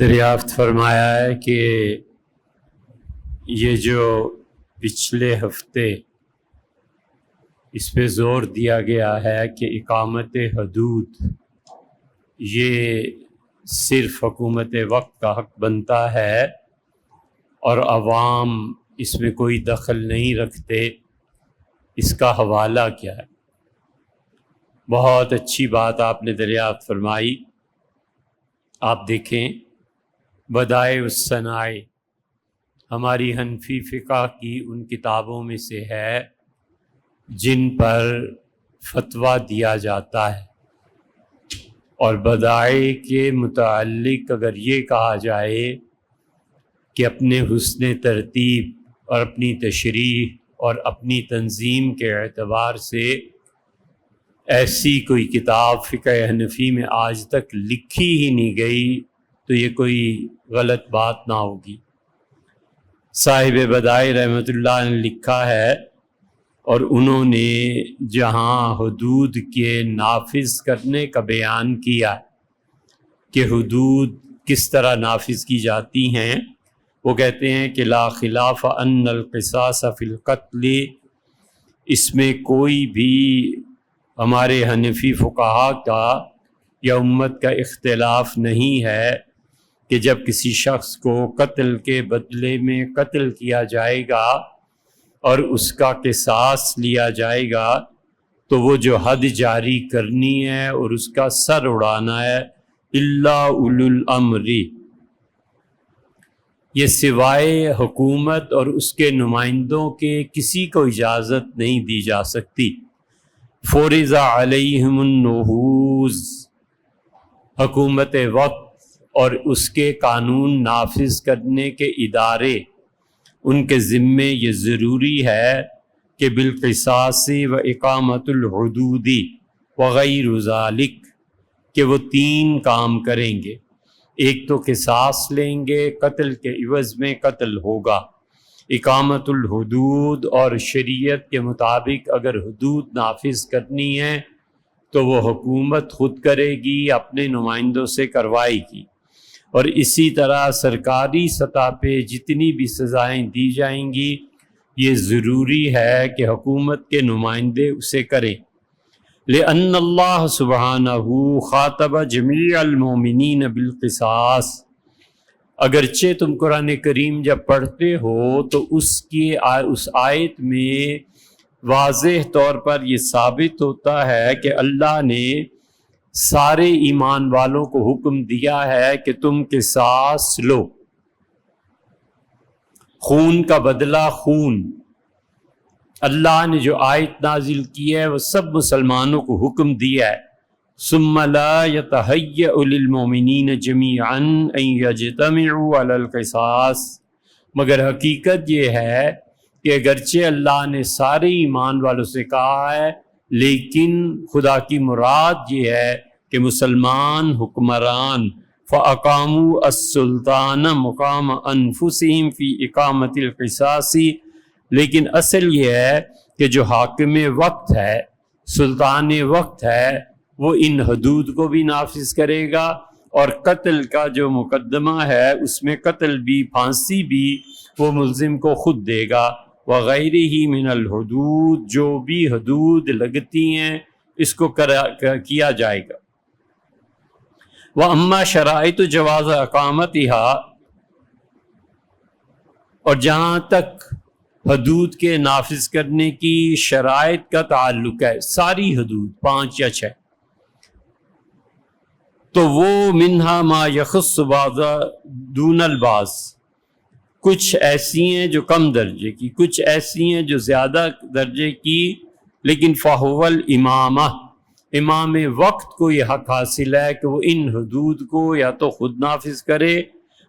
دریافت فرمایا ہے کہ یہ جو پچھلے ہفتے اس پہ زور دیا گیا ہے کہ اقامت حدود یہ صرف حکومت وقت کا حق بنتا ہے اور عوام اس میں کوئی دخل نہیں رکھتے، اس کا حوالہ کیا ہے؟ بہت اچھی بات آپ نے دریافت فرمائی۔ آپ دیکھیں بدائع الصنائع ہماری حنفی فقہ کی ان کتابوں میں سے ہے جن پر فتویٰ دیا جاتا ہے، اور بدائع کے متعلق اگر یہ کہا جائے کہ اپنے حسن ترتیب اور اپنی تشریح اور اپنی تنظیم کے اعتبار سے ایسی کوئی کتاب فقہ حنفی میں آج تک لکھی ہی نہیں گئی تو یہ کوئی غلط بات نہ ہوگی۔ صاحب بدائع رحمۃ اللہ نے لکھا ہے، اور انہوں نے جہاں حدود کے نافذ کرنے کا بیان کیا کہ حدود کس طرح نافذ کی جاتی ہیں، وہ کہتے ہیں کہ لا خلاف ان القصاص فی القتل، اس میں کوئی بھی ہمارے حنفی فقہا کا یا امت کا اختلاف نہیں ہے کہ جب کسی شخص کو قتل کے بدلے میں قتل کیا جائے گا اور اس کا قصاص لیا جائے گا تو وہ جو حد جاری کرنی ہے اور اس کا سر اڑانا ہے، الا اولو الامر، یہ سوائے حکومت اور اس کے نمائندوں کے کسی کو اجازت نہیں دی جا سکتی۔ فرض علیہم النفوذ، حکومت وقت اور اس کے قانون نافذ کرنے کے ادارے، ان کے ذمے یہ ضروری ہے کہ بالقصاص و اقامت الحدود وغیر ذالک، کہ وہ 3 کام کریں گے۔ ایک تو قصاص لیں گے، قتل کے عوض میں قتل ہوگا، اقامت الحدود، اور شریعت کے مطابق اگر حدود نافذ کرنی ہے تو وہ حکومت خود کرے گی، اپنے نمائندوں سے کروائے گی، اور اسی طرح سرکاری سطح پہ جتنی بھی سزائیں دی جائیں گی یہ ضروری ہے کہ حکومت کے نمائندے اسے کریں۔ لأن اللہ سبحانہ خاطب جمیع المؤمنین بالقصاص، اگرچہ تم قرآن کریم جب پڑھتے ہو تو اس آیت میں واضح طور پر یہ ثابت ہوتا ہے کہ اللہ نے سارے ایمان والوں کو حکم دیا ہے کہ تم قصاص لو، خون کا بدلہ خون۔ اللہ نے جو آیت نازل کی ہے وہ سب مسلمانوں کو حکم دیا ہے، ثم لا يتهيأ للمؤمنین جميعا ان يجتمعوا على القصاص، مگر حقیقت یہ ہے کہ اگرچہ اللہ نے سارے ایمان والوں سے کہا ہے لیکن خدا کی مراد یہ ہے کہ مسلمان حکمران فَأَقَامُوا السُّلْطَانَ مُقَامَ أَنفُسِهِمْ فِي إِقَامَةِ الْقِصَاصِ، لیکن اصل یہ ہے کہ جو حاکم وقت ہے، سلطان وقت ہے، وہ ان حدود کو بھی نافذ کرے گا، اور قتل کا جو مقدمہ ہے اس میں قتل بھی، پھانسی بھی وہ ملزم کو خود دے گا، وغیرہ من الحدود، جو بھی حدود لگتی ہیں اس کو کیا جائے گا۔ وَأَمَّا شَرَائِطُ جَوَازِ اقامتها، اور جہاں تک حدود کے نافذ کرنے کی شرائط کا تعلق ہے، ساری حدود 5 یا 6، تو وہ منہا ما یخص بعض دون البعض، کچھ ایسی ہیں جو کم درجے کی، کچھ ایسی ہیں جو زیادہ درجے کی، لیکن فَهُوَ الْإِمَامَةُ، امام وقت کو یہ حق حاصل ہے کہ وہ ان حدود کو یا تو خود نافذ کرے،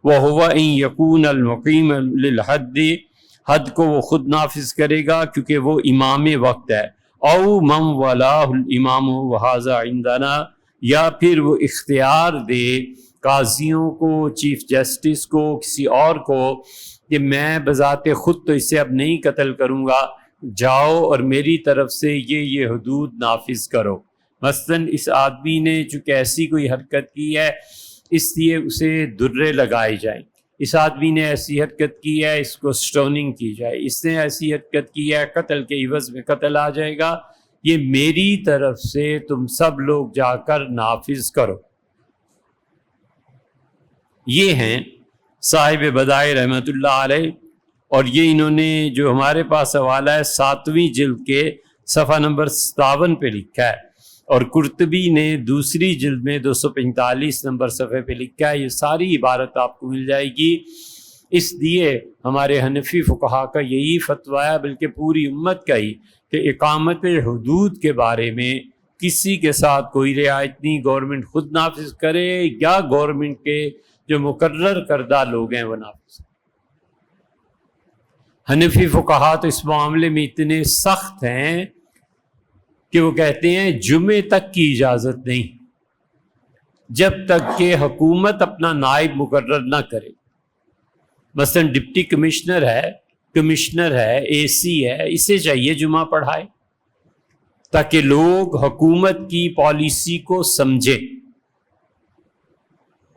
وَهُوَ إِن يَكُونَ الْمُقِيمَ لِلْحَدِّ، حد کو وہ خود نافذ کرے گا کیونکہ وہ امام وقت ہے، او من ولاہ الامام وہذا عندنا، یا پھر وہ اختیار دے قاضیوں کو، چیف جسٹس کو، کسی اور کو کہ میں بذات خود تو اسے اب نہیں قتل کروں گا، جاؤ اور میری طرف سے یہ حدود نافذ کرو۔ مثلاً اس آدمی نے چونکہ ایسی کوئی حرکت کی ہے، اس لیے اسے درے لگائے جائیں، اس آدمی نے ایسی حرکت کی ہے اس کو سٹوننگ کی جائے، اس نے ایسی حرکت کی ہے قتل کے عوض میں قتل آ جائے گا، یہ میری طرف سے تم سب لوگ جا کر نافذ کرو۔ یہ ہیں صاحب بدائع رحمۃ اللہ علیہ، اور یہ انہوں نے جو ہمارے پاس حوالہ ہے 7ویں جلد کے صفحہ نمبر 57 پہ لکھا ہے، اور قرطبی نے دوسری جلد میں 245 نمبر صفحے پہ لکھا ہے۔ یہ ساری عبارت آپ کو مل جائے گی۔ اس لیے ہمارے حنفی فقہا کا یہی فتویٰ ہے، بلکہ پوری امت کا ہی، کہ اقامت حدود کے بارے میں کسی کے ساتھ کوئی رعایت نہیں، گورنمنٹ خود نافذ کرے یا گورنمنٹ کے جو مقرر کردہ لوگ ہیں وہ نافذ کریں۔ حنفی فقہا تو اس معاملے میں اتنے سخت ہیں کہ وہ کہتے ہیں جمعے تک کی اجازت نہیں، جب تک کہ حکومت اپنا نائب مقرر نہ کرے۔ مثلا ڈپٹی کمشنر ہے، اے سی ہے، اسے چاہیے جمعہ پڑھائے تاکہ لوگ حکومت کی پالیسی کو سمجھیں،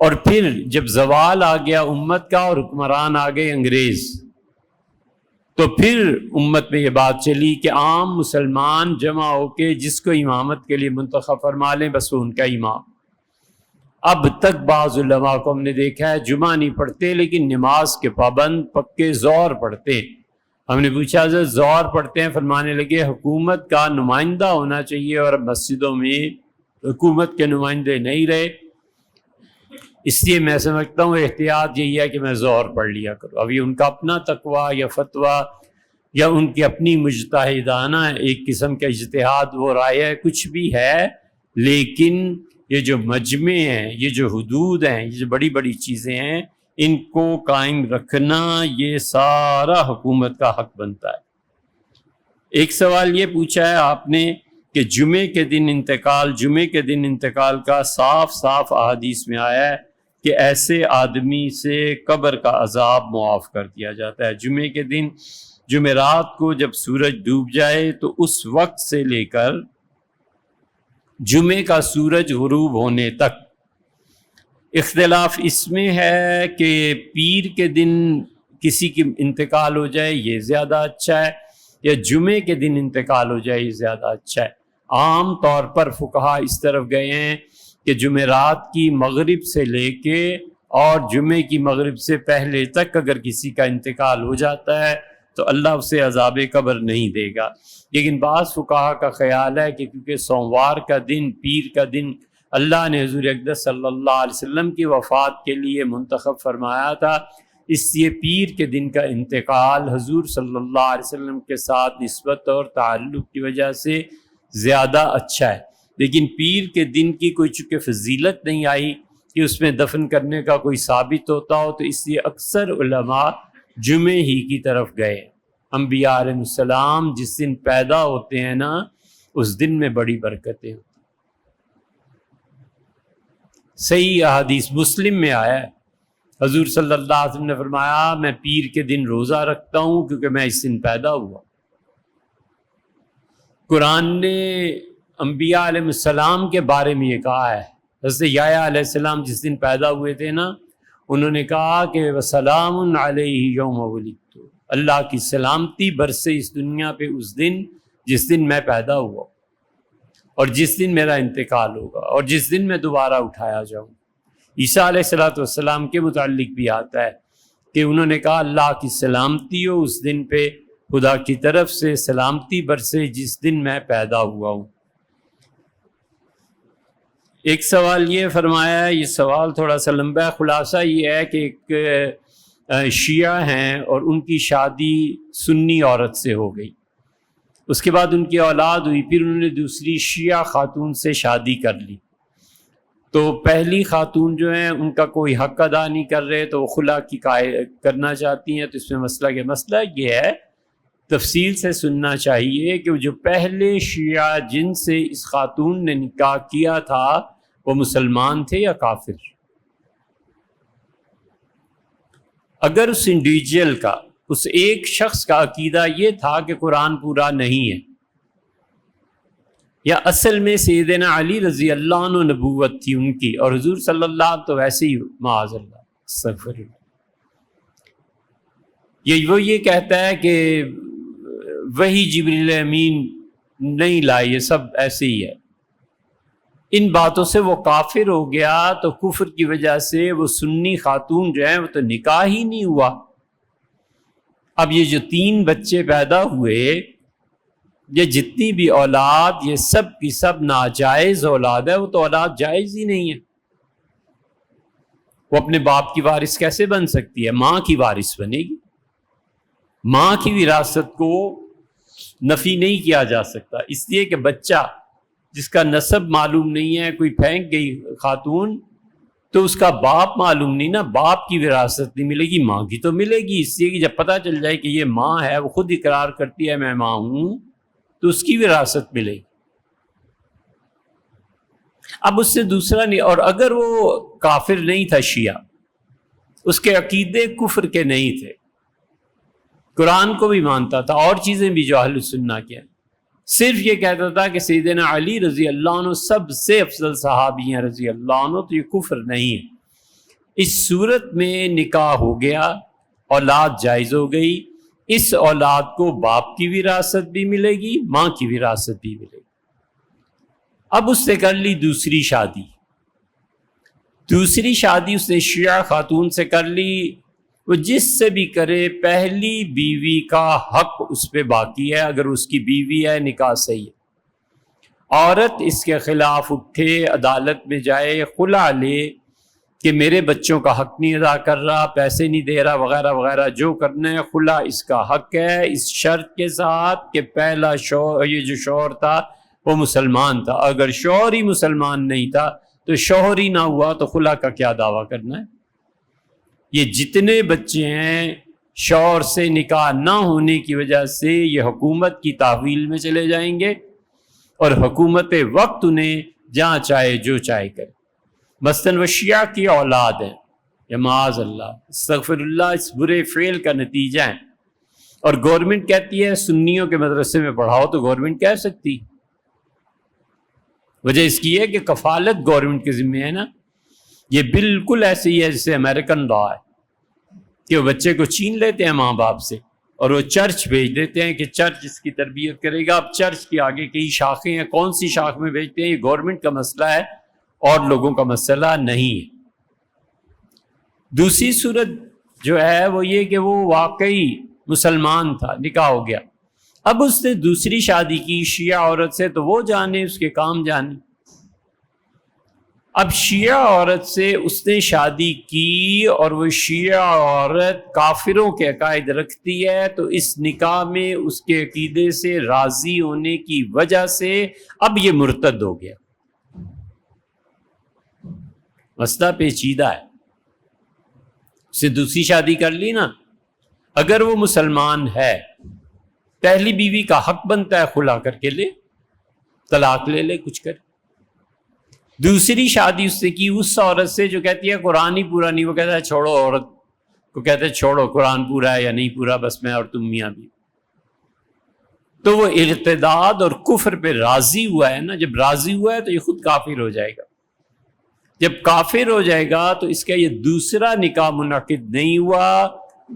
اور پھر جب زوال آ گیا امت کا اور حکمران آ گئے انگریز، تو پھر امت میں یہ بات چلی کہ عام مسلمان جمع ہو کے جس کو امامت کے لیے منتخب فرما لیں بس وہ ان کا امام۔ اب تک بعض علماء کو ہم نے دیکھا ہے جمعہ نہیں پڑھتے لیکن نماز کے پابند پکے ظہر پڑھتے ہیں۔ ہم نے پوچھا حضرت ظہر پڑھتے ہیں؟ فرمانے لگے حکومت کا نمائندہ ہونا چاہیے، اور اب مسجدوں میں حکومت کے نمائندے نہیں رہے، اس لیے میں سمجھتا ہوں احتیاط یہی ہے کہ میں ظہر پڑھ لیا کروں۔ ابھی ان کا اپنا تقویٰ یا فتویٰ یا ان کی اپنی مجتہدانہ ایک قسم کا اجتہاد وہ رائے ہے، کچھ بھی ہے، لیکن یہ جو مجمع ہیں، یہ جو حدود ہیں، یہ جو بڑی بڑی چیزیں ہیں، ان کو قائم رکھنا یہ سارا حکومت کا حق بنتا ہے۔ ایک سوال یہ پوچھا ہے آپ نے کہ جمعے کے دن انتقال کا صاف صاف احادیث میں آیا ہے کہ ایسے آدمی سے قبر کا عذاب معاف کر دیا جاتا ہے۔ جمعے کے دن جمعرات کو جب سورج ڈوب جائے تو اس وقت سے لے کر جمعے کا سورج غروب ہونے تک، اختلاف اس میں ہے کہ پیر کے دن کسی کی انتقال ہو جائے یہ زیادہ اچھا ہے یا جمعے کے دن انتقال ہو جائے یہ زیادہ اچھا ہے۔ عام طور پر فقہا اس طرف گئے ہیں کہ جمعرات کی مغرب سے لے کے اور جمعے کی مغرب سے پہلے تک اگر کسی کا انتقال ہو جاتا ہے تو اللہ اسے عذاب قبر نہیں دے گا، لیکن بعض فقہا کا خیال ہے کہ کیونکہ سوموار کا دن، پیر کا دن اللہ نے حضور اقدس صلی اللہ علیہ وسلم کی وفات کے لیے منتخب فرمایا تھا، اس لیے پیر کے دن کا انتقال حضور صلی اللہ علیہ وسلم کے ساتھ نسبت اور تعلق کی وجہ سے زیادہ اچھا ہے۔ لیکن پیر کے دن کی کوئی چونکہ فضیلت نہیں آئی کہ اس میں دفن کرنے کا کوئی ثابت ہوتا ہو، تو اس لیے اکثر علماء جمعے ہی کی طرف گئے۔ انبیاء علیہ السلام جس دن پیدا ہوتے ہیں نا اس دن میں بڑی برکتیں ہوتی ہیں۔ صحیح احادیث مسلم میں آیا ہے، حضور صلی اللہ علیہ وسلم نے فرمایا میں پیر کے دن روزہ رکھتا ہوں کیونکہ میں اس دن پیدا ہوا۔ قرآن نے انبیاء علیہ السلام کے بارے میں یہ کہا ہے، حضرت یحییٰ علیہ السلام جس دن پیدا ہوئے تھے نا انہوں نے کہا کہ وسلام علیہ یوم ولدت، اللہ کی سلامتی برسے اس دنیا پہ اس دن جس دن میں پیدا ہوا اور جس دن میرا انتقال ہوگا اور جس دن میں دوبارہ اٹھایا جاؤں۔ عیسیٰ علیہ السلام کے متعلق بھی آتا ہے کہ انہوں نے کہا اللہ کی سلامتی ہو اس دن پہ، خدا کی طرف سے سلامتی برسے جس دن میں پیدا ہوا ہوں۔ ایک سوال یہ فرمایا ہے، یہ سوال تھوڑا سا لمبا ہے، خلاصہ یہ ہے کہ ایک شیعہ ہیں اور ان کی شادی سنی عورت سے ہو گئی، اس کے بعد ان کی اولاد ہوئی، پھر انہوں نے دوسری شیعہ خاتون سے شادی کر لی، تو پہلی خاتون جو ہیں ان کا کوئی حق ادا نہیں کر رہے تو وہ خلا کی کرنا چاہتی ہیں، تو اس میں مسئلہ یہ ہے، تفصیل سے سننا چاہیے کہ جو پہلے شیعہ جن سے اس خاتون نے نکاح کیا تھا وہ مسلمان تھے یا کافر؟ اگر اس انڈیویجول کا، اس ایک شخص کا عقیدہ یہ تھا کہ قرآن پورا نہیں ہے، یا اصل میں سیدنا علی رضی اللہ عنہ نبوت تھی ان کی، اور حضور صلی اللہ علیہ وسلم تو ویسے ہی معاذ اللہ استغفر اللہ، وہ یہ کہتا ہے کہ وہی جبریل امین نہیں لائے، یہ سب ایسے ہی ہے، ان باتوں سے وہ کافر ہو گیا، تو کفر کی وجہ سے وہ سنی خاتون جو ہیں وہ تو نکاح ہی نہیں ہوا۔ اب یہ جو 3 بچے پیدا ہوئے، یہ جتنی بھی اولاد، یہ سب کی سب ناجائز اولاد ہے، وہ تو اولاد جائز ہی نہیں ہے۔ وہ اپنے باپ کی وارث کیسے بن سکتی ہے؟ ماں کی وارث بنے گی، ماں کی وراثت کو نفی نہیں کیا جا سکتا، اس لیے کہ بچہ جس کا نسب معلوم نہیں ہے، کوئی پھینک گئی خاتون تو اس کا باپ معلوم نہیں نا، باپ کی وراثت نہیں ملے گی، ماں کی تو ملے گی، اس لیے کہ جب پتہ چل جائے کہ یہ ماں ہے، وہ خود اقرار کرتی ہے میں ماں ہوں، تو اس کی وراثت ملے گی۔ اب اس سے دوسرا نہیں، اور اگر وہ کافر نہیں تھا شیعہ، اس کے عقیدے کفر کے نہیں تھے، قرآن کو بھی مانتا تھا اور چیزیں بھی جو اہل سنہ کے ہیں، صرف یہ کہتا تھا کہ سیدنا علی رضی اللہ عنہ سب سے افضل صحابی ہیں رضی اللہ عنہ، تو یہ کفر نہیں ہے۔ اس صورت میں نکاح ہو گیا، اولاد جائز ہو گئی، اس اولاد کو باپ کی وراثت بھی ملے گی، ماں کی وراثت بھی ملے گی۔ اب اس نے کر لی دوسری شادی، اس نے شیعہ خاتون سے کر لی، وہ جس سے بھی کرے پہلی بیوی کا حق اس پہ باقی ہے، اگر اس کی بیوی ہے نکاح صحیح ہے۔ عورت اس کے خلاف اٹھے، عدالت میں جائے، خلع لے کہ میرے بچوں کا حق نہیں ادا کر رہا، پیسے نہیں دے رہا وغیرہ وغیرہ، جو کرنا ہے خلع اس کا حق ہے، اس شرط کے ساتھ کہ پہلا شوہر، یہ جو شوہر تھا وہ مسلمان تھا، اگر شوہر ہی مسلمان نہیں تھا تو شوہر ہی نہ ہوا تو خلع کا کیا دعویٰ کرنا ہے۔ یہ جتنے بچے ہیں شوہر سے نکاح نہ ہونے کی وجہ سے یہ حکومت کی تحویل میں چلے جائیں گے، اور حکومت وقت انہیں جہاں چاہے جو چاہے کرے۔ مثلاً وہ شیعہ کی اولاد ہیں، یا معاذ اللہ استغفر اللہ، اس برے فعل کا نتیجہ ہے، اور گورنمنٹ کہتی ہے سنیوں کے مدرسے میں پڑھاؤ، تو گورنمنٹ کہہ سکتی، وجہ اس کی ہے کہ کفالت گورنمنٹ کے ذمہ ہے نا۔ یہ بالکل ایسے ہی ہے جیسے امریکن لا ہے کہ وہ بچے کو چھین لیتے ہیں ماں باپ سے اور وہ چرچ بھیج دیتے ہیں کہ چرچ اس کی تربیت کرے گا۔ اب چرچ کی آگے کئی شاخیں ہیں، کون سی شاخ میں بھیجتے ہیں یہ گورنمنٹ کا مسئلہ ہے اور لوگوں کا مسئلہ نہیں ہے۔ دوسری صورت جو ہے وہ یہ کہ وہ واقعی مسلمان تھا، نکاح ہو گیا، اب اس نے دوسری شادی کی شیعہ عورت سے، تو وہ جانے اس کے کام جانے۔ اب شیعہ عورت سے اس نے شادی کی اور وہ شیعہ عورت کافروں کے عقائد رکھتی ہے، تو اس نکاح میں اس کے عقیدے سے راضی ہونے کی وجہ سے اب یہ مرتد ہو گیا۔ مسئلہ پیچیدہ ہے، اس نے دوسری شادی کر لی نا، اگر وہ مسلمان ہے پہلی بیوی کا حق بنتا ہے خلا کر کے لے، طلاق لے لے، کچھ کرے۔ دوسری شادی اس نے کی اس عورت سے جو کہتی ہے قرآن ہی پورا نہیں، وہ کہتا ہے چھوڑو، عورت کو کہتے ہیں چھوڑو قرآن پورا ہے یا نہیں پورا، بس میں اور تم میاں بھی، تو وہ ارتداد اور کفر پہ راضی ہوا ہے نا۔ جب راضی ہوا ہے تو یہ خود کافر ہو جائے گا، جب کافر ہو جائے گا تو اس کا یہ دوسرا نکاح منعقد نہیں ہوا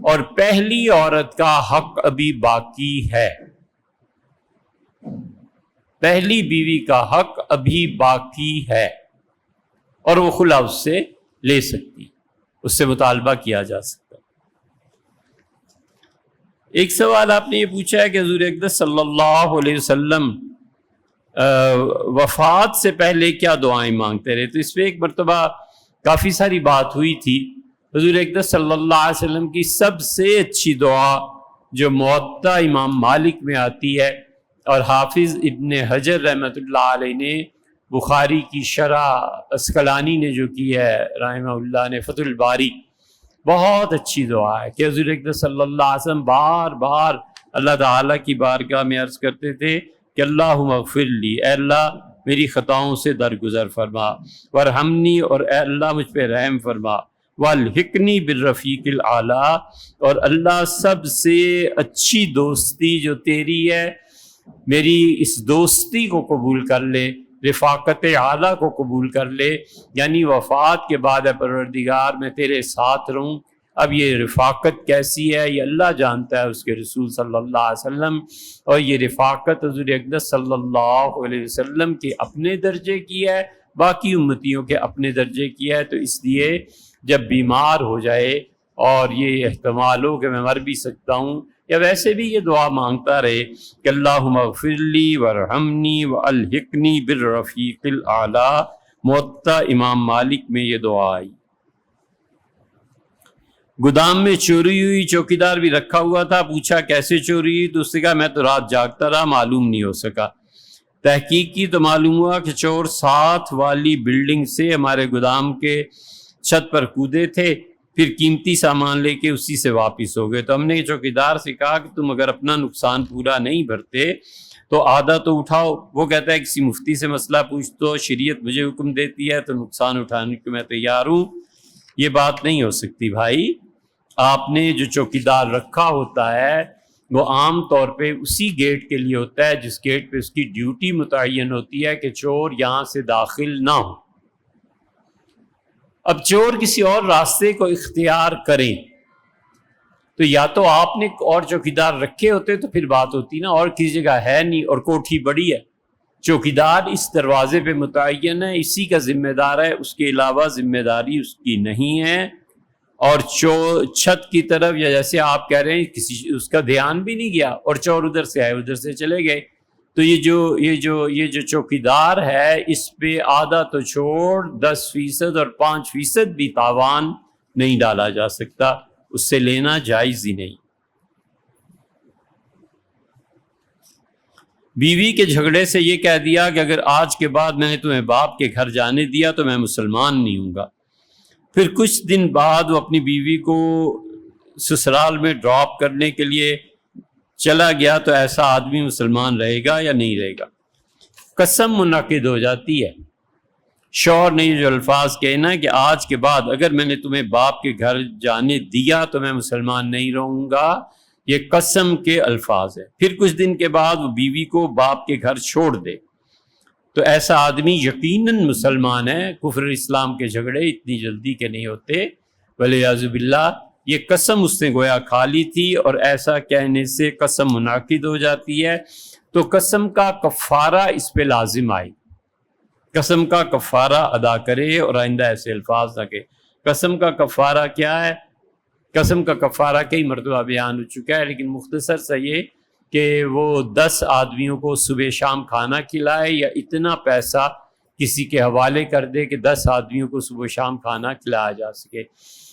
اور پہلی عورت کا حق ابھی باقی ہے، پہلی بیوی کا حق ابھی باقی ہے، اور وہ خلا اس سے لے سکتی، اس سے مطالبہ کیا جا سکتا۔ ایک سوال آپ نے یہ پوچھا ہے کہ حضور اقدس صلی اللہ علیہ وسلم وفات سے پہلے کیا دعائیں مانگتے رہے، تو اس پہ ایک مرتبہ کافی ساری بات ہوئی تھی۔ حضور اقدس صلی اللہ علیہ وسلم کی سب سے اچھی دعا جو موطا امام مالک میں آتی ہے، اور حافظ ابن حجر رحمۃ اللہ علیہ نے بخاری کی شرح اسقلانی نے جو کی ہے رحمہ اللہ نے فتح الباری، بہت اچھی دعا ہے کہ حضور اقدس صلی اللہ علیہ وسلم بار بار اللہ تعالیٰ کی بارگاہ میں عرض کرتے تھے کہ اللہم اغفر لی، اے اللہ میری خطاؤں سے درگزر فرما، ورحمنی، اور اے اللہ مجھ پہ رحم فرما، والحقنی بالرفیق الاعلیٰ، اور اللہ سب سے اچھی دوستی جو تیری ہے میری اس دوستی کو قبول کر لے، رفاقت اعلیٰ کو قبول کر لے، یعنی وفات کے بعد اے پروردگار میں تیرے ساتھ رہوں۔ اب یہ رفاقت کیسی ہے یہ اللہ جانتا ہے، اس کے رسول صلی اللہ علیہ وسلم، اور یہ رفاقت حضور اقدس صلی اللہ علیہ وسلم کے اپنے درجے کی ہے، باقی امتیوں کے اپنے درجے کی ہے۔ تو اس لیے جب بیمار ہو جائے اور یہ احتمال ہو کہ میں مر بھی سکتا ہوں، یا ویسے بھی یہ دعا مانگتا رہے کہ اللہم اغفر لی وارحمنی والحقنی بالرفیق الاعلیٰ۔ موطا امام مالک میں یہ دعا آئی۔ گودام میں چوری ہوئی، چوکیدار بھی رکھا ہوا تھا، پوچھا کیسے چوری ہوئی، تو اس نے کہا میں تو رات جاگتا رہا، معلوم نہیں ہو سکا۔ تحقیق کی تو معلوم ہوا کہ چور ساتھ والی بلڈنگ سے ہمارے گودام کے چھت پر کودے تھے، پھر قیمتی سامان لے کے اسی سے واپس ہو گئے۔ تو ہم نے چوکیدار سے کہا کہ تم اگر اپنا نقصان پورا نہیں بھرتے تو آدھا تو اٹھاؤ۔ وہ کہتا ہے کسی مفتی سے مسئلہ پوچھ تو، شریعت مجھے حکم دیتی ہے تو نقصان اٹھانے کو میں تیار ہوں۔ یہ بات نہیں ہو سکتی بھائی۔ آپ نے جو چوکیدار رکھا ہوتا ہے وہ عام طور پہ اسی گیٹ کے لیے ہوتا ہے جس گیٹ پہ اس کی ڈیوٹی متعین ہوتی ہے کہ چور یہاں سے داخل نہ ہو۔ اب چور کسی اور راستے کو اختیار کریں تو یا تو آپ نے اور چوکیدار رکھے ہوتے تو پھر بات ہوتی نا، اور کسی جگہ ہے نہیں اور کوٹھی بڑی ہے، چوکیدار اس دروازے پہ متعین ہے، اسی کا ذمہ دار ہے، اس کے علاوہ ذمہ داری اس کی نہیں ہے۔ اور چھت کی طرف یا جیسے آپ کہہ رہے ہیں کسی اس کا دھیان بھی نہیں گیا اور چور ادھر سے آئے ادھر سے چلے گئے، تو یہ جو چوکیدار ہے اس پہ آدھا تو چھوڑ 10% اور 5% بھی تاوان نہیں ڈالا جا سکتا، اس سے لینا جائز ہی نہیں۔ بیوی کے جھگڑے سے یہ کہہ دیا کہ اگر آج کے بعد میں نے تمہیں باپ کے گھر جانے دیا تو میں مسلمان نہیں ہوں گا۔ پھر کچھ دن بعد وہ اپنی بیوی کو سسرال میں ڈراپ کرنے کے لیے چلا گیا، تو ایسا آدمی مسلمان رہے گا یا نہیں رہے گا؟ قسم منعقد ہو جاتی ہے۔ شوہر نے جو الفاظ کہنا کہ آج کے بعد اگر میں نے تمہیں باپ کے گھر جانے دیا تو میں مسلمان نہیں رہوں گا، یہ قسم کے الفاظ ہے۔ پھر کچھ دن کے بعد وہ بیوی کو باپ کے گھر چھوڑ دے تو ایسا آدمی یقیناً مسلمان ہے۔ کفر اسلام کے جھگڑے اتنی جلدی کے نہیں ہوتے، ولیعذ باللہ یہ قسم اس نے گویا کھا لی تھی، اور ایسا کہنے سے قسم منعقد ہو جاتی ہے، تو قسم کا کفارہ اس پہ لازم آئے، قسم کا کفارہ ادا کرے اور آئندہ ایسے الفاظ نہ کہ۔ قسم کا کفارہ کیا ہے؟ قسم کا کفارہ کئی مرتبہ بیان ہو چکا ہے، لیکن مختصر سا یہ کہ وہ 10 آدمیوں کو صبح شام کھانا کھلائے، یا اتنا پیسہ کسی کے حوالے کر دے کہ 10 آدمیوں کو صبح شام کھانا کھلایا جا سکے،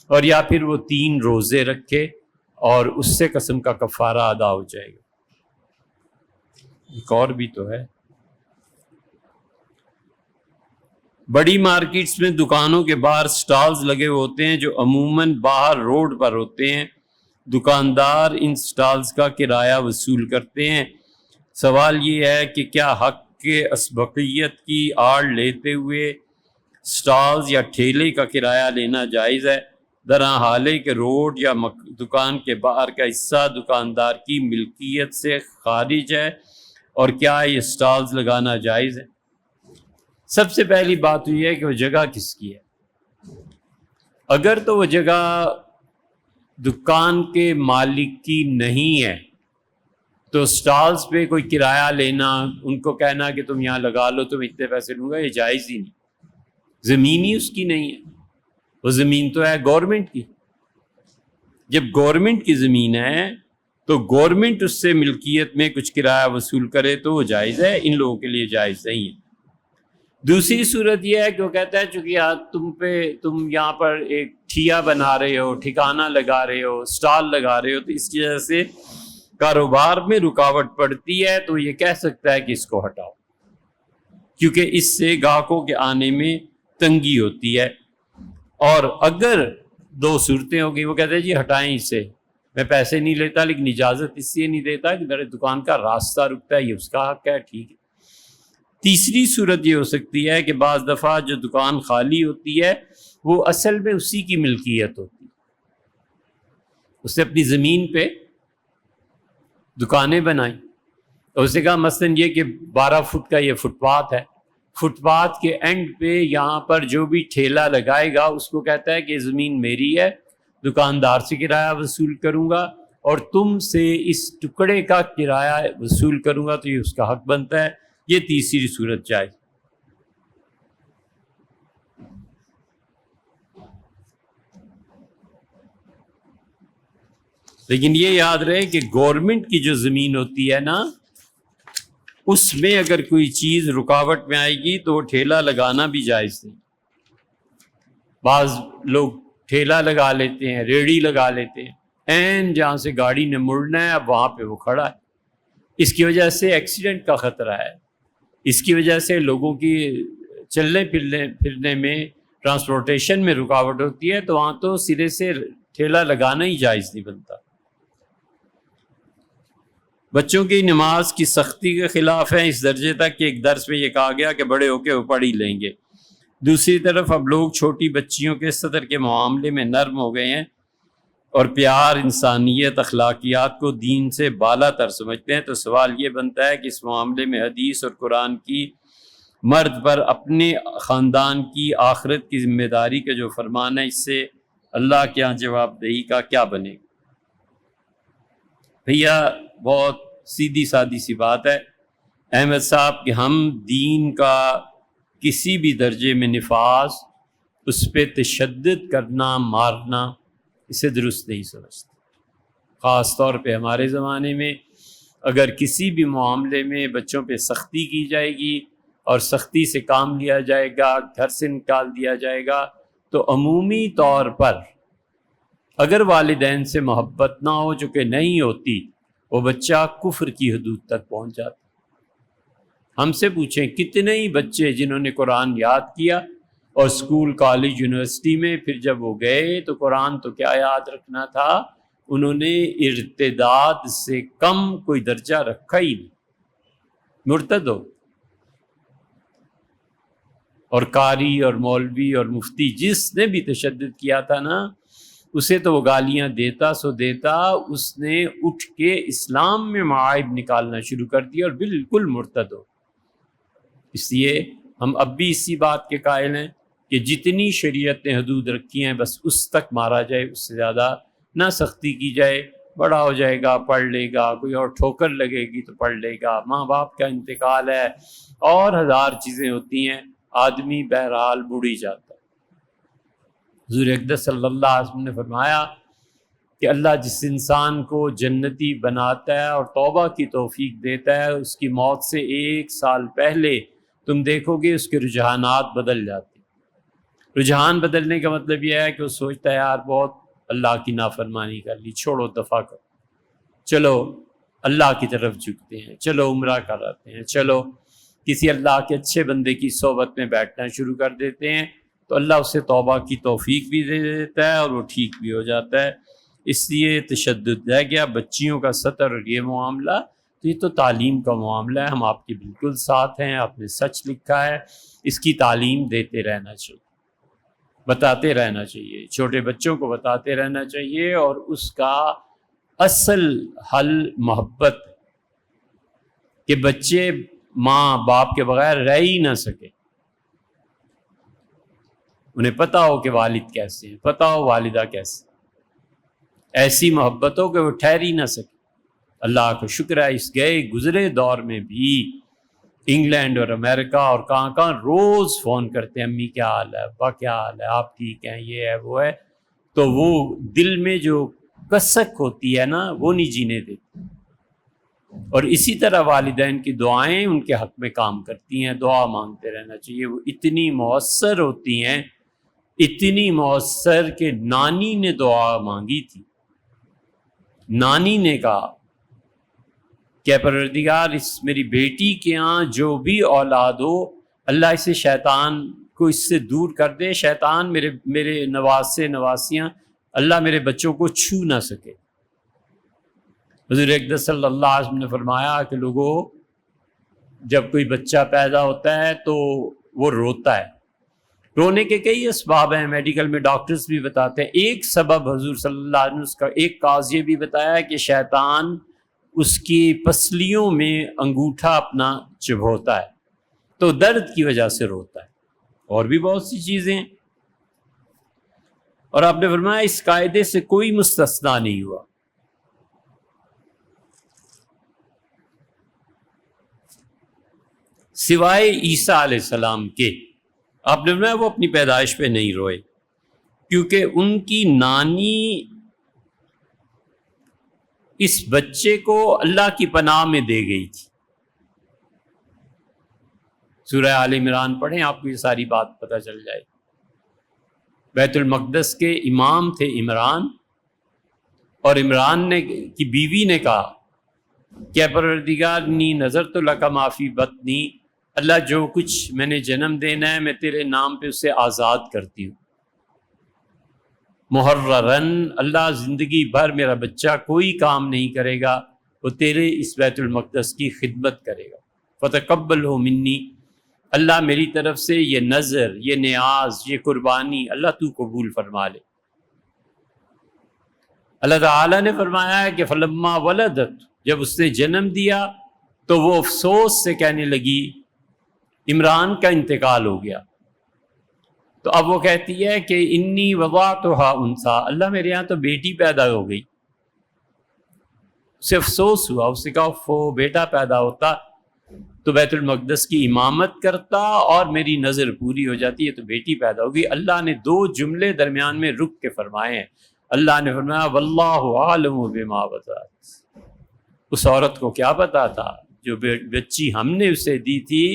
اور یا پھر وہ 3 روزے رکھے اور اس سے قسم کا کفارہ ادا ہو جائے گا۔ ایک اور بھی تو ہے، بڑی مارکیٹس میں دکانوں کے باہر سٹالز لگے ہوتے ہیں جو عموماً باہر روڈ پر ہوتے ہیں، دکاندار ان سٹالز کا کرایہ وصول کرتے ہیں۔ سوال یہ ہے کہ کیا حق کے اسبقیت کی آڑ لیتے ہوئے سٹالز یا ٹھیلے کا کرایہ لینا جائز ہے؟ درحال کہ روڈ یا دکان کے باہر کا حصہ دکاندار کی ملکیت سے خارج ہے، اور کیا یہ سٹالز لگانا جائز ہے؟ سب سے پہلی بات یہ ہے کہ وہ جگہ کس کی ہے۔ اگر تو وہ جگہ دکان کے مالک کی نہیں ہے تو سٹالز پہ کوئی کرایہ لینا، ان کو کہنا کہ تم یہاں لگا لو تم اتنے پیسے لوں گا، یہ جائز ہی نہیں۔ زمین ہی اس کی نہیں ہے، وہ زمین تو ہے گورنمنٹ کی۔ جب گورنمنٹ کی زمین ہے تو گورنمنٹ اس سے ملکیت میں کچھ کرایہ وصول کرے تو وہ جائز ہے، ان لوگوں کے لیے جائز نہیں ہے۔ دوسری صورت یہ ہے کہ وہ کہتا ہے چونکہ تم یہاں پر ایک ٹھیا بنا رہے ہو، ٹھکانہ لگا رہے ہو، سٹال لگا رہے ہو، تو اس کی وجہ سے کاروبار میں رکاوٹ پڑتی ہے، تو یہ کہہ سکتا ہے کہ اس کو ہٹاؤ، کیونکہ اس سے گاہکوں کے آنے میں تنگی ہوتی ہے۔ اور اگر 2 صورتیں ہو گئی، وہ کہتے ہیں جی ہٹائیں اسے، میں پیسے نہیں لیتا لیکن اجازت اس لیے نہیں دیتا کہ میرے دکان کا راستہ رکتا ہے، یہ اس کا حق ہے، ٹھیک ہے۔ تیسری صورت یہ ہو سکتی ہے کہ بعض دفعہ جو دکان خالی ہوتی ہے وہ اصل میں اسی کی ملکیت ہوتی ہے، اس نے اپنی زمین پہ دکانیں بنائیں، اس نے کہا مثلاً یہ کہ 12 فٹ کا یہ فٹ پاتھ ہے، فٹ پاتھ کے اینڈ پہ یہاں پر جو بھی ٹھیلا لگائے گا اس کو کہتا ہے کہ زمین میری ہے، دکاندار سے کرایہ وصول کروں گا اور تم سے اس ٹکڑے کا کرایہ وصول کروں گا، تو یہ اس کا حق بنتا ہے۔ یہ تیسری صورت جائز۔ لیکن یہ یاد رہے کہ گورنمنٹ کی جو زمین ہوتی ہے نا، اس میں اگر کوئی چیز رکاوٹ میں آئے گی تو وہ ٹھیلا لگانا بھی جائز نہیں۔ بعض لوگ ٹھیلا لگا لیتے ہیں، ریڑھی لگا لیتے ہیں، این جہاں سے گاڑی نے مڑنا ہے اب وہاں پہ وہ کھڑا ہے۔ اس کی وجہ سے ایکسیڈنٹ کا خطرہ ہے، اس کی وجہ سے لوگوں کی چلنے پھرنے میں، ٹرانسپورٹیشن میں رکاوٹ ہوتی ہے، تو وہاں تو سرے سے ٹھیلا لگانا ہی جائز نہیں بنتا۔ بچوں کی نماز کی سختی کے خلاف ہے، اس درجے تک کہ ایک درس میں یہ کہا گیا کہ بڑے ہو کے وہ پڑھ ہی لیں گے۔ دوسری طرف اب لوگ چھوٹی بچیوں کے صدر کے معاملے میں نرم ہو گئے ہیں اور پیار، انسانیت، اخلاقیات کو دین سے بالا تر سمجھتے ہیں، تو سوال یہ بنتا ہے کہ اس معاملے میں حدیث اور قرآن کی مرد پر اپنے خاندان کی آخرت کی ذمہ داری کا جو فرمان ہے، اس سے اللہ کے یہاں جواب دہی کا کیا بنے گا؟ بھیا بہت سیدھی سادی سی بات ہے احمد صاحب کہ ہم دین کا کسی بھی درجے میں نفاذ، اس پہ تشدد کرنا، مارنا، اسے درست نہیں سمجھتے۔ خاص طور پہ ہمارے زمانے میں اگر کسی بھی معاملے میں بچوں پہ سختی کی جائے گی اور سختی سے کام لیا جائے گا، گھر سے نکال دیا جائے گا، تو عمومی طور پر اگر والدین سے محبت نہ ہو، جو کہ نہیں ہوتی، وہ بچہ کفر کی حدود تک پہنچ جاتا۔ ہم سے پوچھیں کتنے ہی بچے جنہوں نے قرآن یاد کیا اور اسکول، کالج، یونیورسٹی میں پھر جب وہ گئے تو قرآن تو کیا یاد رکھنا تھا، انہوں نے ارتداد سے کم کوئی درجہ رکھا ہی نہیں، مرتد ہو۔ اور قاری اور مولوی اور مفتی جس نے بھی تشدد کیا تھا نا، اسے تو وہ گالیاں دیتا سو دیتا، اس نے اٹھ کے اسلام میں معائب نکالنا شروع کر دیا اور بالکل مرتد ہو۔ اس لیے ہم اب بھی اسی بات کے قائل ہیں کہ جتنی شریعت نے حدود رکھی ہیں بس اس تک مارا جائے، اس سے زیادہ نہ سختی کی جائے۔ بڑا ہو جائے گا پڑھ لے گا، کوئی اور ٹھوکر لگے گی تو پڑھ لے گا، ماں باپ کا انتقال ہے، اور ہزار چیزیں ہوتی ہیں، آدمی بہرحال بڑھ ہی جاتا ہے۔ حضور اقدس صلی اللہ علیہ وسلم نے فرمایا کہ اللہ جس انسان کو جنتی بناتا ہے اور توبہ کی توفیق دیتا ہے، اس کی موت سے 1 سال پہلے تم دیکھو گے اس کے رجحانات بدل جاتے ہیں۔ رجحان بدلنے کا مطلب یہ ہے کہ وہ سوچتا ہے یار بہت اللہ کی نافرمانی کر لی، چھوڑو دفع کرو، چلو اللہ کی طرف جھکتے ہیں، چلو عمرہ کراتے ہیں، چلو کسی اللہ کے اچھے بندے کی صحبت میں بیٹھنا شروع کر دیتے ہیں، تو اللہ اسے توبہ کی توفیق بھی دے دیتا ہے اور وہ ٹھیک بھی ہو جاتا ہے۔ اس لیے تشدد رہ گیا بچیوں کا سطر اور یہ معاملہ، تو یہ تو تعلیم کا معاملہ ہے، ہم آپ کے بالکل ساتھ ہیں، آپ نے سچ لکھا ہے، اس کی تعلیم دیتے رہنا چاہیے، بتاتے رہنا چاہیے، چھوٹے بچوں کو بتاتے رہنا چاہیے، اور اس کا اصل حل محبت، کہ بچے ماں باپ کے بغیر رہ ہی نہ سکے، انہیں پتہ ہو کہ والد کیسے ہیں، پتہ ہو والدہ کیسے، ایسی محبت ہو کہ وہ ٹھہر ہی نہ سکے۔ اللہ کا شکر ہے اس گئے گزرے دور میں بھی انگلینڈ اور امریکہ اور کہاں کہاں روز فون کرتے ہیں، امی کیا حال ہے، ابا کیا حال ہے، آپ ٹھیک ہیں، یہ ہے وہ ہے، تو وہ دل میں جو کسک ہوتی ہے نا وہ نہیں جینے دیتی۔ اور اسی طرح والدین کی دعائیں ان کے حق میں کام کرتی ہیں، دعا مانگتے رہنا چاہیے، وہ اتنی مؤثر ہوتی ہیں، اتنی مؤثر کہ نانی نے دعا مانگی تھی، نانی نے کہا کہ پروردگار اس میری بیٹی کے ہاں جو بھی اولاد ہو، اللہ اسے شیطان کو اس سے دور کر دے، شیطان میرے نواسے نواسیاں اللہ میرے بچوں کو چھو نہ سکے۔ حضور اقدس صلی اللہ علیہ وسلم نے فرمایا کہ لوگوں، جب کوئی بچہ پیدا ہوتا ہے تو وہ روتا ہے، رونے کے کئی اسباب ہیں، میڈیکل میں ڈاکٹرز بھی بتاتے ہیں۔ ایک سبب حضور صلی اللہ علیہ وسلم کا ایک کاز یہ بھی بتایا کہ شیطان اس کی پسلیوں میں انگوٹھا اپنا چبھوتا ہے تو درد کی وجہ سے روتا ہے، اور بھی بہت سی چیزیں ہیں۔ اور آپ نے فرمایا اس قاعدے سے کوئی مستثنا نہیں ہوا۔ سوائے عیسیٰ علیہ السلام کے، آپ نے فرمایا وہ اپنی پیدائش پہ نہیں روئے، کیونکہ ان کی نانی اس بچے کو اللہ کی پناہ میں دے گئی تھی۔ سورہ آل عمران پڑھیں، آپ کو یہ ساری بات پتہ چل جائے۔ بیت المقدس کے امام تھے عمران، اور عمران نے کی بیوی نے کہا کہ اے پروردگار انی نظرت لک ما فی بطنی، اللہ جو کچھ میں نے جنم دینا ہے میں تیرے نام پہ اسے آزاد کرتی ہوں۔ محررن، اللہ زندگی بھر میرا بچہ کوئی کام نہیں کرے گا، وہ تیرے اس بیت المقدس کی خدمت کرے گا۔ فتقبلہ منی، اللہ میری طرف سے یہ نظر، یہ نیاز، یہ قربانی اللہ تو قبول فرما لے۔ اللہ تعالیٰ نے فرمایا ہے کہ فلما ولدت، جب اس نے جنم دیا تو وہ افسوس سے کہنے لگی عمران کا انتقال ہو گیا، تو اب وہ کہتی ہے کہ انی وضعتھا انثی، اللہ میرے یہاں تو بیٹی پیدا ہو گئی۔ اسے افسوس ہوا، اس نے کہا وہ بیٹا پیدا ہوتا تو بیت المقدس کی امامت کرتا اور میری نظر پوری ہو جاتی، ہے تو بیٹی پیدا ہوگی۔ اللہ نے دو جملے درمیان میں رک کے فرمائے ہیں۔ اللہ نے فرمایا واللہ عالم بما وضعت، اس عورت کو کیا پتا تھا جو بچی ہم نے اسے دی تھی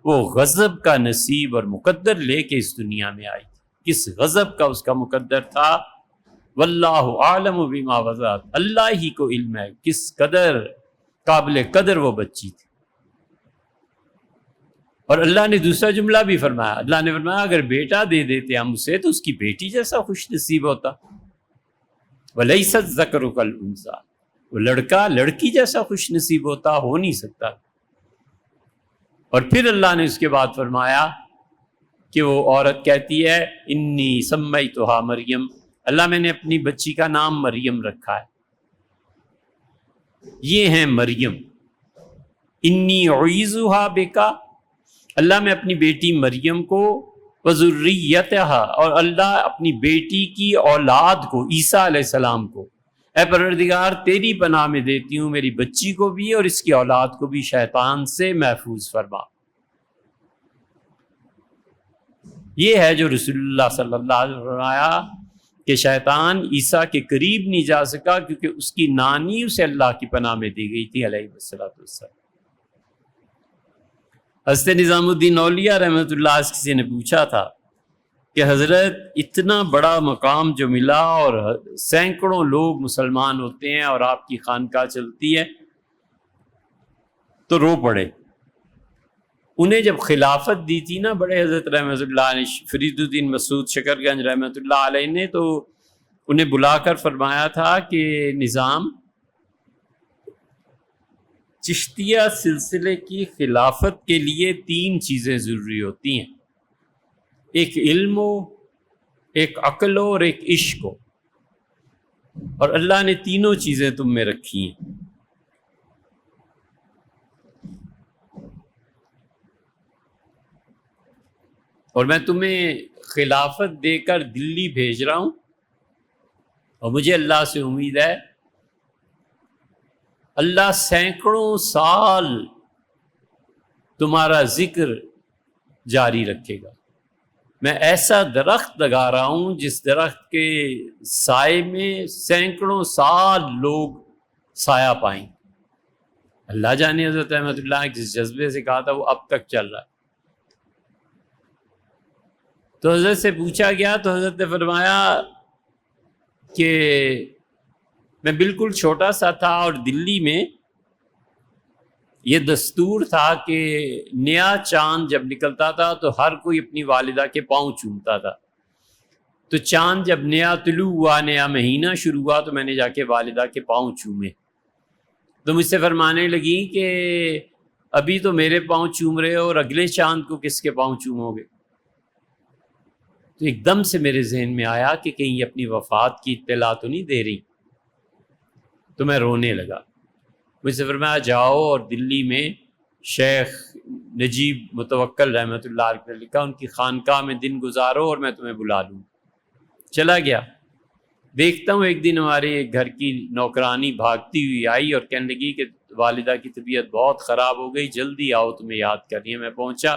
وہ غضب کا نصیب اور مقدر لے کے اس دنیا میں آئی تھی، کس غضب کا اس کا مقدر تھا۔ واللہ عالم بما وضعت، اللہ ہی کو علم ہے کس قدر قابل قدر وہ بچی تھی۔ اور اللہ نے دوسرا جملہ بھی فرمایا، اللہ نے فرمایا اگر بیٹا دے دیتے ہم اسے تو اس کی بیٹی جیسا خوش نصیب ہوتا۔ وَلَيْسَ الذَّكَرُ كَالْأُنثَىٰ، وہ لڑکا لڑکی جیسا خوش نصیب ہوتا، ہو نہیں سکتا۔ اور پھر اللہ نے اس کے بعد فرمایا کہ وہ عورت کہتی ہے انی سمیتھا مریم، اللہ میں نے اپنی بچی کا نام مریم رکھا ہے۔ یہ ہیں مریم۔ انی اعیذھا بکا، اللہ میں اپنی بیٹی مریم کو، وذریتھا، اور اللہ اپنی بیٹی کی اولاد کو عیسیٰ علیہ السلام کو، اے پروردگار تیری پناہ میں دیتی ہوں میری بچی کو بھی اور اس کی اولاد کو بھی شیطان سے محفوظ فرما۔ یہ ہے جو رسول اللہ صلی اللہ علیہ وسلم نے فرمایا کہ شیطان عیسیٰ کے قریب نہیں جا سکا کیونکہ اس کی نانی اسے اللہ کی پناہ میں دی گئی تھی علیہ الصلوۃ والسلام۔ حضرت نظام الدین اولیاء رحمۃ اللہ سے کسی نے پوچھا تھا کہ حضرت اتنا بڑا مقام جو ملا اور سینکڑوں لوگ مسلمان ہوتے ہیں اور آپ کی خانقاہ چلتی ہے، تو رو پڑے۔ انہیں جب خلافت دی تھی نا بڑے حضرت رحمۃ اللہ علیہ، فرید الدین مسعود شکر گنج رحمۃ اللہ علیہ نے، تو انہیں بلا کر فرمایا تھا کہ نظام، چشتیہ سلسلے کی خلافت کے لیے 3 چیزیں ضروری ہوتی ہیں، ایک علم ہو، ایک عقل ہو اور ایک عشق ہو، اور اللہ نے تینوں چیزیں تم میں رکھی ہیں۔ اور میں تمہیں خلافت دے کر دلی بھیج رہا ہوں، اور مجھے اللہ سے امید ہے اللہ سینکڑوں سال تمہارا ذکر جاری رکھے گا۔ میں ایسا درخت لگا رہا ہوں جس درخت کے سائے میں سینکڑوں سال لوگ سایہ پائیں۔ اللہ جانے حضرت رحمۃ اللہ جس جذبے سے کہا تھا وہ اب تک چل رہا ہے۔ تو حضرت سے پوچھا گیا تو حضرت نے فرمایا کہ میں بالکل چھوٹا سا تھا اور دلی میں یہ دستور تھا کہ نیا چاند جب نکلتا تھا تو ہر کوئی اپنی والدہ کے پاؤں چومتا تھا۔ تو چاند جب نیا طلوع ہوا، نیا مہینہ شروع ہوا، تو میں نے جا کے والدہ کے پاؤں چومے۔ تو مجھ سے فرمانے لگی کہ ابھی تو میرے پاؤں چوم رہے ہو اور اگلے چاند کو کس کے پاؤں چومو گے؟ تو ایک دم سے میرے ذہن میں آیا کہ کہیں یہ اپنی وفات کی اطلاع تو نہیں دے رہی، تو میں رونے لگا۔ مجھ سے فرمایا جاؤ اور دلی میں شیخ نجیب متوکل رحمۃ اللہ علیہ نے لکھا ان کی خانقاہ میں دن گزارو اور میں تمہیں بلا لوں. چلا گیا. دیکھتا ہوں ایک دن ہمارے گھر کی نوکرانی بھاگتی ہوئی آئی اور کہنے لگی کہ والدہ کی طبیعت بہت خراب ہو گئی، جلدی آؤ تمہیں یاد کر رہی ہے. میں پہنچا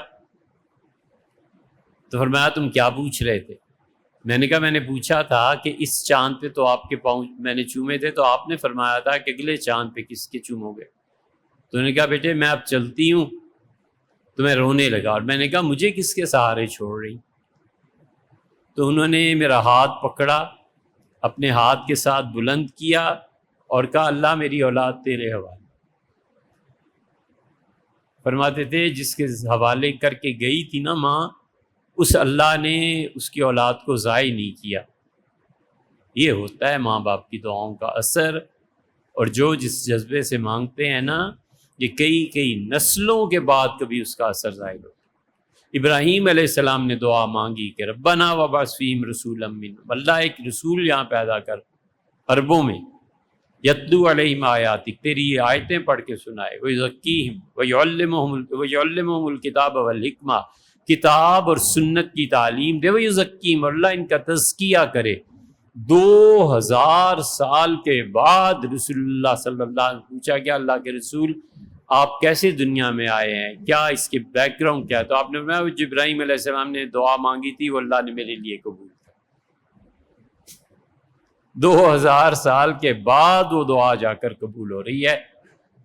تو فرمایا تم کیا پوچھ رہے تھے؟ میں نے کہا میں نے پوچھا تھا کہ اس چاند پہ تو آپ کے پاؤں میں نے چومے تھے، تو آپ نے فرمایا تھا کہ اگلے چاند پہ کس کے چومو گے؟ تو انہوں نے کہا بیٹے میں اب چلتی ہوں. تو میں رونے لگا اور میں نے کہا مجھے کس کے سہارے چھوڑ رہی؟ تو انہوں نے میرا ہاتھ پکڑا، اپنے ہاتھ کے ساتھ بلند کیا اور کہا اللہ میری اولاد تیرے حوالے. فرماتے تھے جس کے حوالے کر کے گئی تھی نا ماں، اس اللہ نے اس کی اولاد کو ضائع نہیں کیا. یہ ہوتا ہے ماں باپ کی دعاؤں کا اثر، اور جو جس جذبے سے مانگتے ہیں نا یہ کئی نسلوں کے بعد کبھی اس کا اثر ظاہر ہوتا ہے. ابراہیم علیہ السلام نے دعا مانگی کہ ربنا وابعث فیہم رسولا منہم، اللہ ایک رسول یہاں پیدا کر عربوں میں، یتلو علیہم آیاتک، تیری یہ آیتیں پڑھ کے سنائے، ویزکیہم ویعلمہم الکتاب والحکمہ، کتاب اور سنت کی تعلیم دے، ویزکیہم، اللہ ان کا تزکیہ کرے. 2000 سال کے بعد رسول اللہ صلی اللہ علیہ وسلم پوچھا کہ اللہ کے رسول آپ کیسے دنیا میں آئے ہیں، کیا اس کے بیک گراؤنڈ کیا ہے؟ تو آپ نے فرمایا جو ابراہیم علیہ السلام نے دعا مانگی تھی وہ اللہ نے میرے لیے قبول کر. 2000 سال کے بعد وہ دعا جا کر قبول ہو رہی ہے.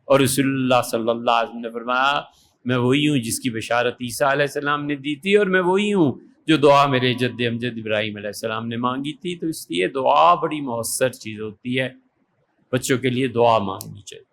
اور رسول اللہ صلی اللہ علیہ وسلم نے فرمایا میں وہی ہوں جس کی بشارت عیسیٰ علیہ السلام نے دی تھی، اور میں وہی ہوں جو دعا میرے جد امجد ابراہیم علیہ السلام نے مانگی تھی. تو اس لیے دعا بڑی مؤثر چیز ہوتی ہے، بچوں کے لیے دعا مانگنی چاہیے.